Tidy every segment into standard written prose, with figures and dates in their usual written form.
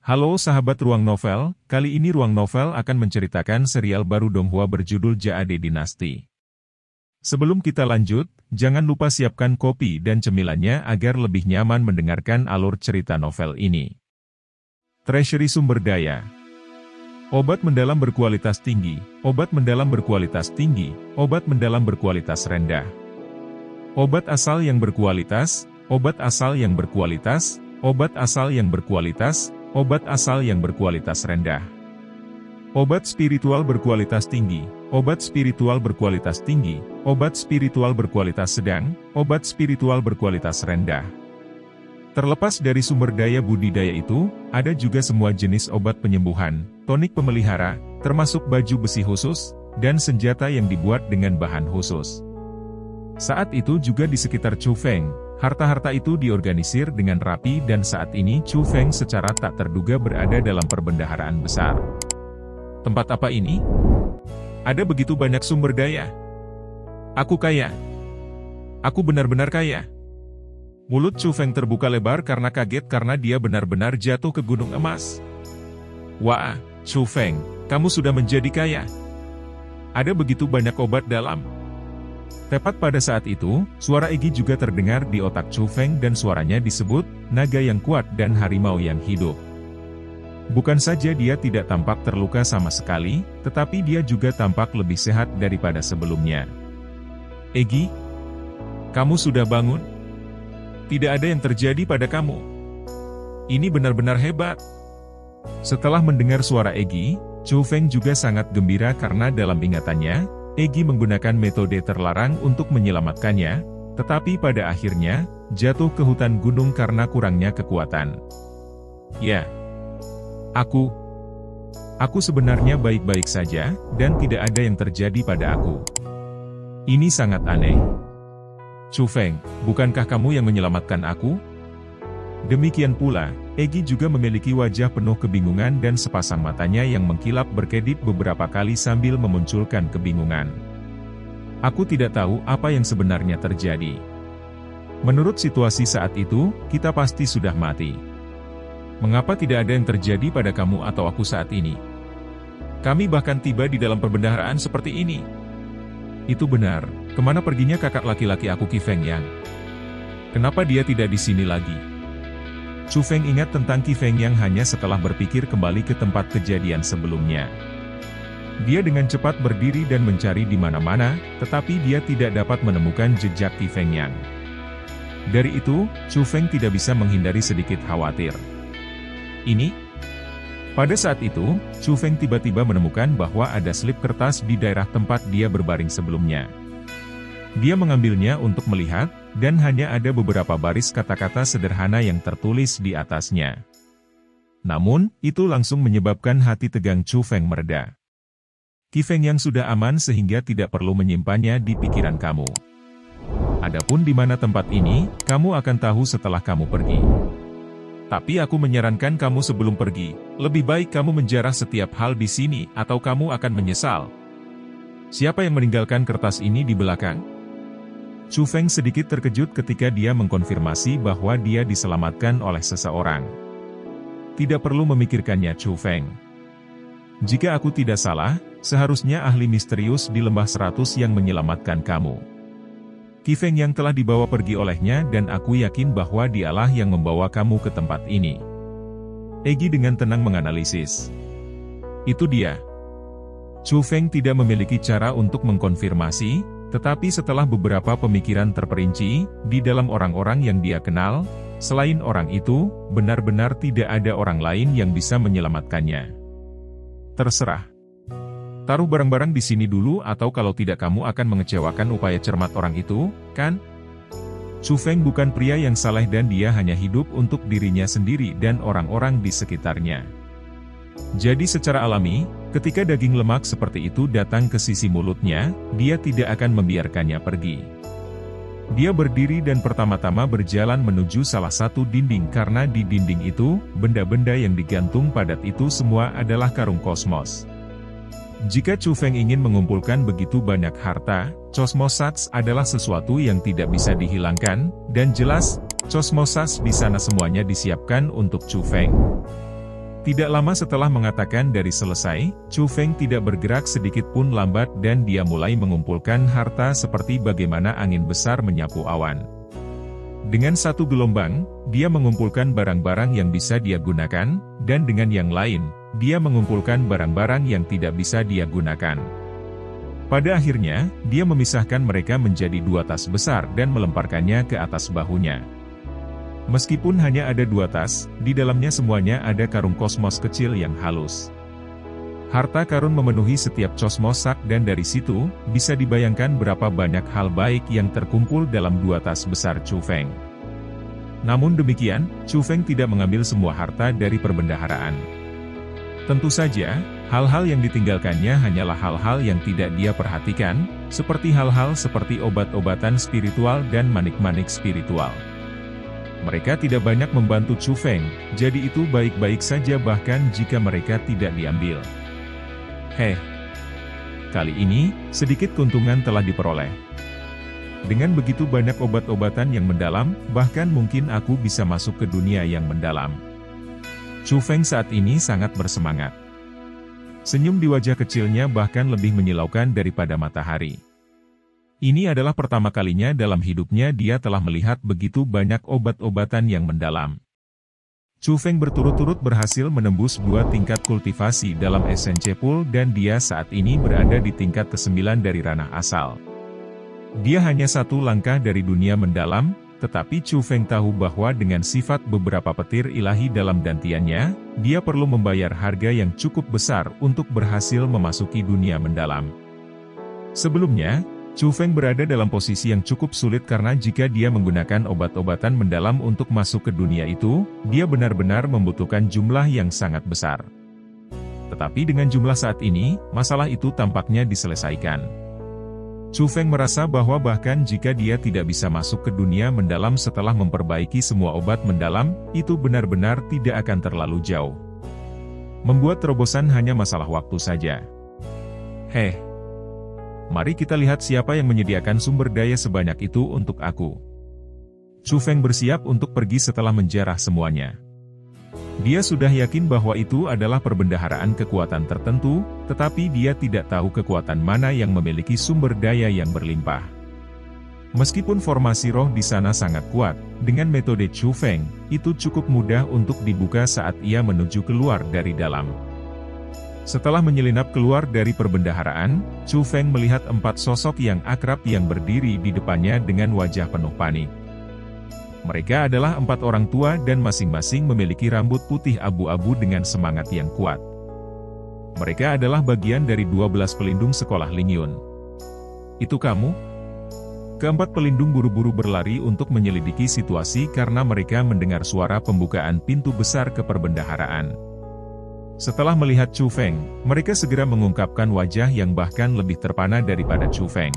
Halo sahabat Ruang Novel, kali ini Ruang Novel akan menceritakan serial baru Donghua berjudul Jade Dynasty. Sebelum kita lanjut, jangan lupa siapkan kopi dan cemilannya agar lebih nyaman mendengarkan alur cerita novel ini. Treasury sumber daya. Obat mendalam berkualitas tinggi, obat mendalam berkualitas tinggi, obat mendalam berkualitas rendah. Obat asal yang berkualitas, obat asal yang berkualitas, obat asal yang berkualitas, obat asal yang berkualitas rendah. Obat spiritual berkualitas tinggi, obat spiritual berkualitas tinggi, obat spiritual berkualitas sedang, obat spiritual berkualitas rendah. Terlepas dari sumber daya budidaya itu, ada juga semua jenis obat penyembuhan, tonik pemelihara, termasuk baju besi khusus, dan senjata yang dibuat dengan bahan khusus. Saat itu juga di sekitar Chu Feng, harta-harta itu diorganisir dengan rapi dan saat ini Chu Feng secara tak terduga berada dalam perbendaharaan besar. Tempat apa ini? Ada begitu banyak sumber daya. Aku kaya. Aku benar-benar kaya. Mulut Chu Feng terbuka lebar karena kaget karena dia benar-benar jatuh ke gunung emas. Wah, Chu Feng, kamu sudah menjadi kaya. Ada begitu banyak obat dalam. Tepat pada saat itu, suara Egi juga terdengar di otak Chu Feng dan suaranya disebut, naga yang kuat dan harimau yang hidup. Bukan saja dia tidak tampak terluka sama sekali, tetapi dia juga tampak lebih sehat daripada sebelumnya. Egi, kamu sudah bangun? Tidak ada yang terjadi pada kamu. Ini benar-benar hebat. Setelah mendengar suara Egi, Chu Feng juga sangat gembira karena dalam ingatannya, Egi menggunakan metode terlarang untuk menyelamatkannya, tetapi pada akhirnya, jatuh ke hutan gunung karena kurangnya kekuatan. Ya, aku sebenarnya baik-baik saja, dan tidak ada yang terjadi pada aku. Ini sangat aneh. Chu Feng, bukankah kamu yang menyelamatkan aku? Demikian pula, Egi juga memiliki wajah penuh kebingungan dan sepasang matanya yang mengkilap berkedip beberapa kali sambil memunculkan kebingungan. Aku tidak tahu apa yang sebenarnya terjadi. Menurut situasi saat itu, kita pasti sudah mati. Mengapa tidak ada yang terjadi pada kamu atau aku saat ini? Kami bahkan tiba di dalam perbendaharaan seperti ini. Itu benar, kemana perginya kakak laki-laki aku Qi Feng Yang? Kenapa dia tidak di sini lagi? Chu Feng ingat tentang Qi Feng Yang hanya setelah berpikir kembali ke tempat kejadian sebelumnya. Dia dengan cepat berdiri dan mencari di mana-mana, tetapi dia tidak dapat menemukan jejak Qi Feng Yang. Dari itu, Chu Feng tidak bisa menghindari sedikit khawatir. Ini? Pada saat itu, Chu Feng tiba-tiba menemukan bahwa ada slip kertas di daerah tempat dia berbaring sebelumnya. Dia mengambilnya untuk melihat, dan hanya ada beberapa baris kata-kata sederhana yang tertulis di atasnya. Namun, itu langsung menyebabkan hati tegang Chu Feng mereda. Qi Feng Yang sudah aman sehingga tidak perlu menyimpannya di pikiran kamu. Adapun di mana tempat ini, kamu akan tahu setelah kamu pergi. Tapi aku menyarankan kamu sebelum pergi, lebih baik kamu menjarah setiap hal di sini atau kamu akan menyesal. Siapa yang meninggalkan kertas ini di belakang? Chu Feng sedikit terkejut ketika dia mengkonfirmasi bahwa dia diselamatkan oleh seseorang. Tidak perlu memikirkannya Chu Feng. Jika aku tidak salah, seharusnya ahli misterius di Lembah 100 yang menyelamatkan kamu. Qi Feng yang telah dibawa pergi olehnya dan aku yakin bahwa dialah yang membawa kamu ke tempat ini. Egi dengan tenang menganalisis. Itu dia. Chu Feng tidak memiliki cara untuk mengkonfirmasi, tetapi setelah beberapa pemikiran terperinci, di dalam orang-orang yang dia kenal, selain orang itu, benar-benar tidak ada orang lain yang bisa menyelamatkannya. Terserah. Taruh barang-barang di sini dulu atau kalau tidak kamu akan mengecewakan upaya cermat orang itu, kan? Chu Feng bukan pria yang saleh dan dia hanya hidup untuk dirinya sendiri dan orang-orang di sekitarnya. Jadi secara alami, ketika daging lemak seperti itu datang ke sisi mulutnya, dia tidak akan membiarkannya pergi. Dia berdiri dan pertama-tama berjalan menuju salah satu dinding karena di dinding itu, benda-benda yang digantung padat itu semua adalah karung kosmos. Jika Chu Feng ingin mengumpulkan begitu banyak harta, Cosmosats adalah sesuatu yang tidak bisa dihilangkan, dan jelas, Cosmosats di sana semuanya disiapkan untuk Chu Feng. Tidak lama setelah mengatakan dari selesai, Chu Feng tidak bergerak sedikit pun lambat dan dia mulai mengumpulkan harta seperti bagaimana angin besar menyapu awan. Dengan satu gelombang, dia mengumpulkan barang-barang yang bisa dia gunakan, dan dengan yang lain, dia mengumpulkan barang-barang yang tidak bisa dia gunakan. Pada akhirnya, dia memisahkan mereka menjadi 2 tas besar dan melemparkannya ke atas bahunya. Meskipun hanya ada 2 tas, di dalamnya semuanya ada karung kosmos kecil yang halus. Harta karun memenuhi setiap kosmos sak dan dari situ, bisa dibayangkan berapa banyak hal baik yang terkumpul dalam 2 tas besar Chu Feng. Namun demikian, Chu Feng tidak mengambil semua harta dari perbendaharaan. Tentu saja, hal-hal yang ditinggalkannya hanyalah hal-hal yang tidak dia perhatikan, seperti hal-hal seperti obat-obatan spiritual dan manik-manik spiritual. Mereka tidak banyak membantu Chu Feng, jadi itu baik-baik saja bahkan jika mereka tidak diambil. Kali ini, sedikit keuntungan telah diperoleh. Dengan begitu banyak obat-obatan yang mendalam, bahkan mungkin aku bisa masuk ke dunia yang mendalam. Chu Feng saat ini sangat bersemangat. Senyum di wajah kecilnya bahkan lebih menyilaukan daripada matahari. Ini adalah pertama kalinya dalam hidupnya dia telah melihat begitu banyak obat-obatan yang mendalam. Chu Feng berturut-turut berhasil menembus 2 tingkat kultivasi dalam SNC Pool dan dia saat ini berada di tingkat ke-9 dari ranah asal. Dia hanya 1 langkah dari dunia mendalam, tetapi Chu Feng tahu bahwa dengan sifat beberapa petir ilahi dalam dantiannya, dia perlu membayar harga yang cukup besar untuk berhasil memasuki dunia mendalam. Sebelumnya, Chu Feng berada dalam posisi yang cukup sulit karena jika dia menggunakan obat-obatan mendalam untuk masuk ke dunia itu, dia benar-benar membutuhkan jumlah yang sangat besar. Tetapi dengan jumlah saat ini, masalah itu tampaknya diselesaikan. Chu Feng merasa bahwa bahkan jika dia tidak bisa masuk ke dunia mendalam setelah memperbaiki semua obat mendalam, itu benar-benar tidak akan terlalu jauh. Membuat terobosan hanya masalah waktu saja. Mari kita lihat siapa yang menyediakan sumber daya sebanyak itu untuk aku. Chu Feng bersiap untuk pergi setelah menjarah semuanya. Dia sudah yakin bahwa itu adalah perbendaharaan kekuatan tertentu, tetapi dia tidak tahu kekuatan mana yang memiliki sumber daya yang berlimpah. Meskipun formasi roh di sana sangat kuat, dengan metode Chu Feng, itu cukup mudah untuk dibuka saat ia menuju keluar dari dalam. Setelah menyelinap keluar dari perbendaharaan, Chu Feng melihat 4 sosok yang akrab yang berdiri di depannya dengan wajah penuh panik. Mereka adalah 4 orang tua dan masing-masing memiliki rambut putih abu-abu dengan semangat yang kuat. Mereka adalah bagian dari 12 pelindung sekolah Ling Yun. Itu kamu? Keempat pelindung buru-buru berlari untuk menyelidiki situasi karena mereka mendengar suara pembukaan pintu besar ke perbendaharaan. Setelah melihat Chu Feng, mereka segera mengungkapkan wajah yang bahkan lebih terpana daripada Chu Feng.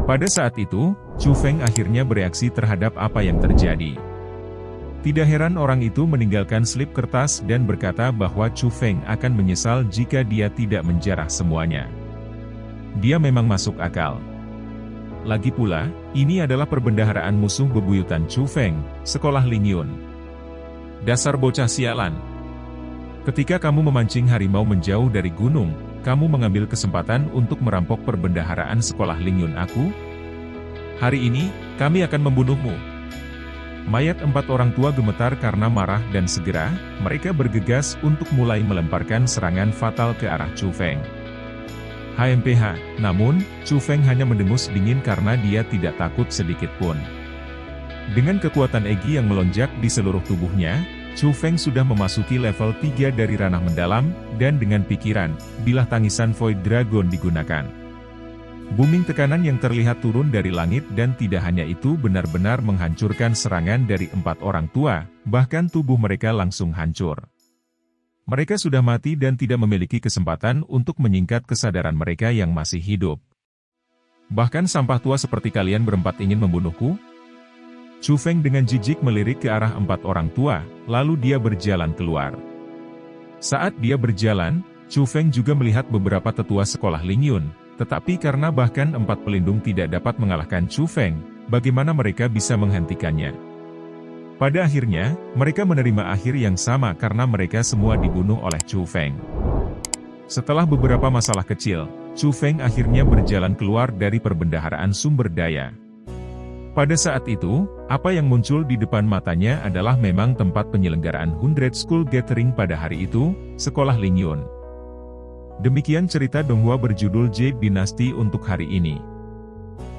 Pada saat itu, Chu Feng akhirnya bereaksi terhadap apa yang terjadi. Tidak heran orang itu meninggalkan slip kertas dan berkata bahwa Chu Feng akan menyesal jika dia tidak menjarah semuanya. Dia memang masuk akal. Lagi pula, ini adalah perbendaharaan musuh bebuyutan Chu Feng, sekolah Ling Yun. Dasar bocah sialan. Ketika kamu memancing harimau menjauh dari gunung, kamu mengambil kesempatan untuk merampok perbendaharaan sekolah Ling Yun aku? Hari ini, kami akan membunuhmu. Mayat 4 orang tua gemetar karena marah dan segera, mereka bergegas untuk mulai melemparkan serangan fatal ke arah Chu Feng. HMPH, namun, Chu Feng hanya mendengus dingin karena dia tidak takut sedikit pun. Dengan kekuatan Egi yang melonjak di seluruh tubuhnya, Chu Feng sudah memasuki level 3 dari ranah mendalam, dan dengan pikiran, bilah tangisan Void Dragon digunakan. Booming tekanan yang terlihat turun dari langit dan tidak hanya itu benar-benar menghancurkan serangan dari 4 orang tua, bahkan tubuh mereka langsung hancur. Mereka sudah mati dan tidak memiliki kesempatan untuk menyingkat kesadaran mereka yang masih hidup. Bahkan sampah tua seperti kalian berempat ingin membunuhku? Chu Feng dengan jijik melirik ke arah 4 orang tua, lalu dia berjalan keluar. Saat dia berjalan, Chu Feng juga melihat beberapa tetua sekolah Ling Yun, tetapi karena bahkan 4 pelindung tidak dapat mengalahkan Chu Feng, bagaimana mereka bisa menghentikannya? Pada akhirnya, mereka menerima akhir yang sama karena mereka semua dibunuh oleh Chu Feng. Setelah beberapa masalah kecil, Chu Feng akhirnya berjalan keluar dari perbendaharaan sumber daya. Pada saat itu, apa yang muncul di depan matanya adalah memang tempat penyelenggaraan 100 School Gathering pada hari itu, Sekolah Lingyun. Demikian cerita Donghua berjudul Jade Dynasty untuk hari ini.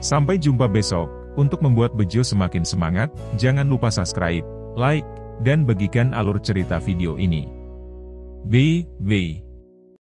Sampai jumpa besok. Untuk membuat Bejo semakin semangat, jangan lupa subscribe, like, dan bagikan alur cerita video ini. BB